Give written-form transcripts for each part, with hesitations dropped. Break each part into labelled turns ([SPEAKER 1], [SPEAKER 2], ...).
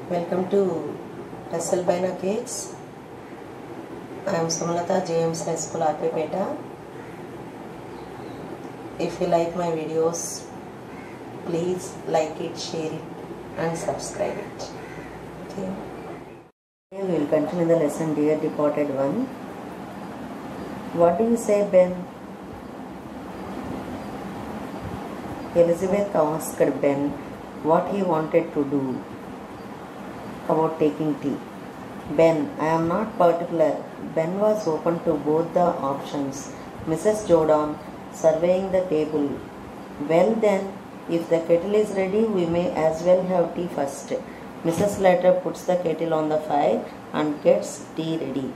[SPEAKER 1] Welcome to Tassalbaina Cakes. I am Sumalata, JMS High School, Apepeta. If you like my videos, please like it, share it and subscribe it. Okay.
[SPEAKER 2] We will continue the lesson, Dear Departed One. What do you say, Ben? Elizabeth asked Ben what he wanted to do about taking tea. Ben, I am not particular. Ben was open to both the options. Mrs. Jordan, surveying the table. Well then, if the kettle is ready, we may as well have tea first. Mrs. Slater puts the kettle on the fire and gets tea ready.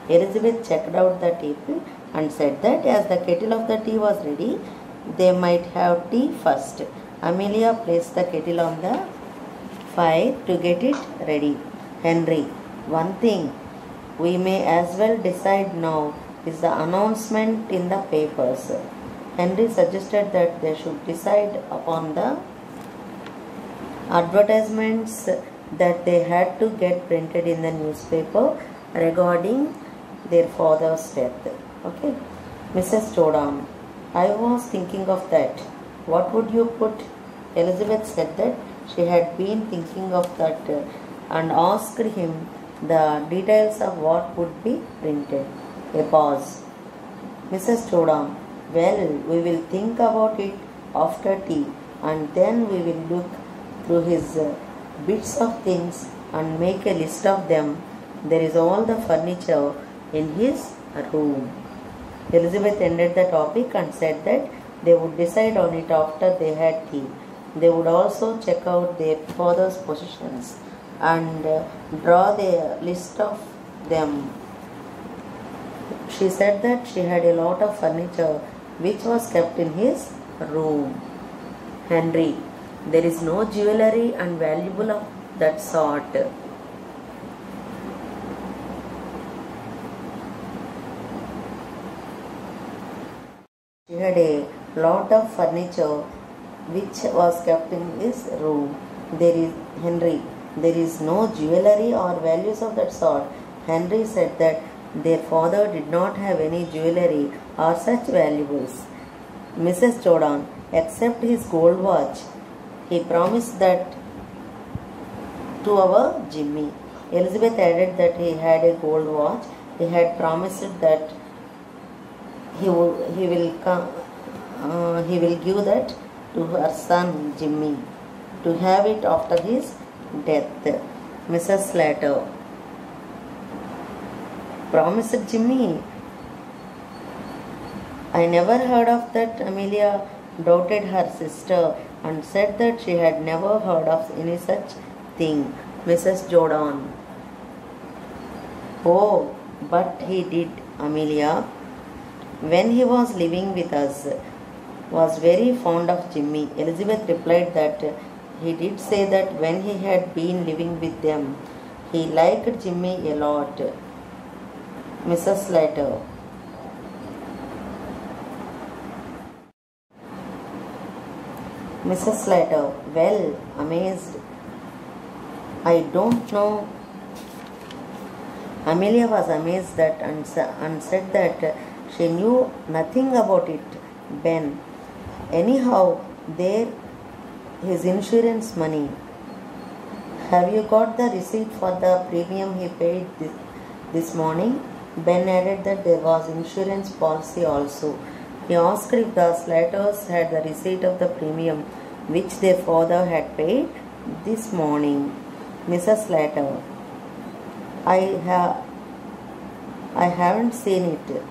[SPEAKER 2] Elizabeth checked out the table and said that as the kettle of the tea was ready, they might have tea first. Amelia placed the kettle on the fire to get it ready. Henry, one thing we may as well decide now is the announcement in the papers. Henry suggested that they should decide upon the advertisements that they had to get printed in the newspaper regarding their father's death. Okay. Mrs. Jordan, I was thinking of that. What would you put? Elizabeth said that she had been thinking of that and asked him the details of what would be printed. A pause. Mrs. Jordan, well, we will think about it after tea and then we will look through his bits of things and make a list of them. There is all the furniture in his room. Elizabeth ended the topic and said that they would decide on it after they had tea. They would also check out their father's possessions and draw their list of them. She said that she had a lot of furniture which was kept in his room. Henry, there is no jewellery and valuable of that sort. She had a lot of furniture which was kept in his room. Henry, there is no jewellery or values of that sort. Henry said that their father did not have any jewellery or such valuables. Mrs. Jordan, except his gold watch, he promised that to our Jimmy. Elizabeth added that he had a gold watch. He had promised that he will give that to her son Jimmy to have it after his death. Mrs. Slater, promised Jimmy? I never heard of that. Amelia doubted her sister and said that she had never heard of any such thing. Mrs. Jordan, oh, but he did, Amelia. When he was living with us, was very fond of Jimmy. Elizabeth replied that he did say that when he had been living with them, he liked Jimmy a lot. Mrs. Slater, well, amazed. I don't know. Amelia was amazed that and said that she knew nothing about it. Ben, anyhow, there his insurance money. Have you got the receipt for the premium he paid this morning? Ben added that there was insurance policy also. He asked if the Slaters had the receipt of the premium which their father had paid this morning. Mrs. Slater, I haven't seen it.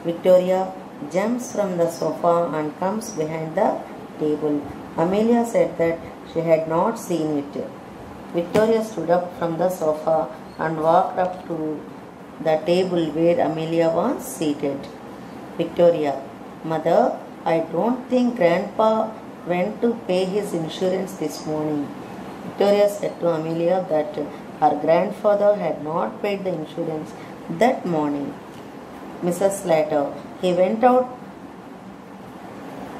[SPEAKER 2] Victoria jumps from the sofa and comes behind the table. Amelia said that she had not seen it. Victoria stood up from the sofa and walked up to the table where Amelia was seated. Victoria, Mother, I don't think Grandpa went to pay his insurance this morning. Victoria said to Amelia that her grandfather had not paid the insurance that morning. Mrs. Slater, he went out.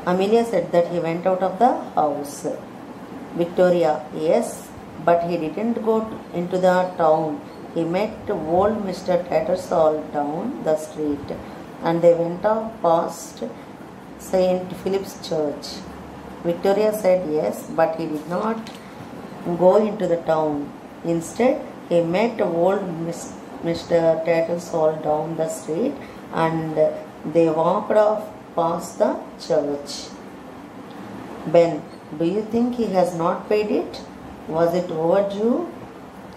[SPEAKER 2] Amelia said that he went out of the house. Victoria, yes, But he didn't go into the town. He met old Mr. Tattersall down the street, and they went off past St. Philip's Church. Victoria said yes, but he did not go into the town. Instead, he met old Mr. Tattersall down the street, and they walked off past the church. Ben, do you think he has not paid it? Was it overdue?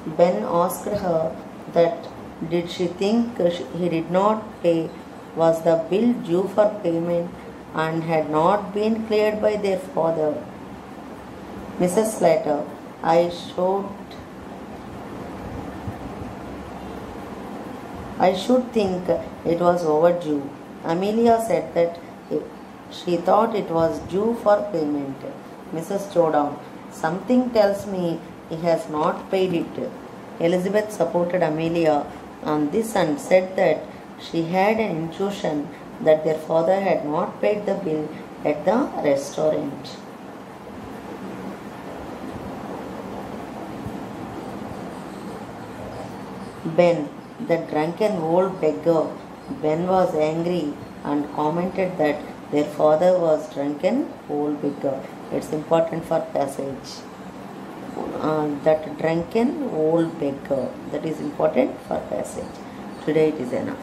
[SPEAKER 2] Ben asked her that. Did she think he did not pay? Was the bill due for payment and had not been cleared by their father? Mrs. Slater, I should think it was overdue. Amelia said that she thought it was due for payment. Mrs. Jordan, something tells me he has not paid it. Elizabeth supported Amelia on this and said that she had an intuition that their father had not paid the bill at the restaurant. Ben, the drunken old beggar. Ben was angry and commented that their father was drunken old beggar. It's important for passage. That drunken old beggar. That is important for passage. Today it is enough.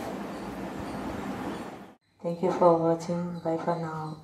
[SPEAKER 1] Thank you for watching. Bye for now.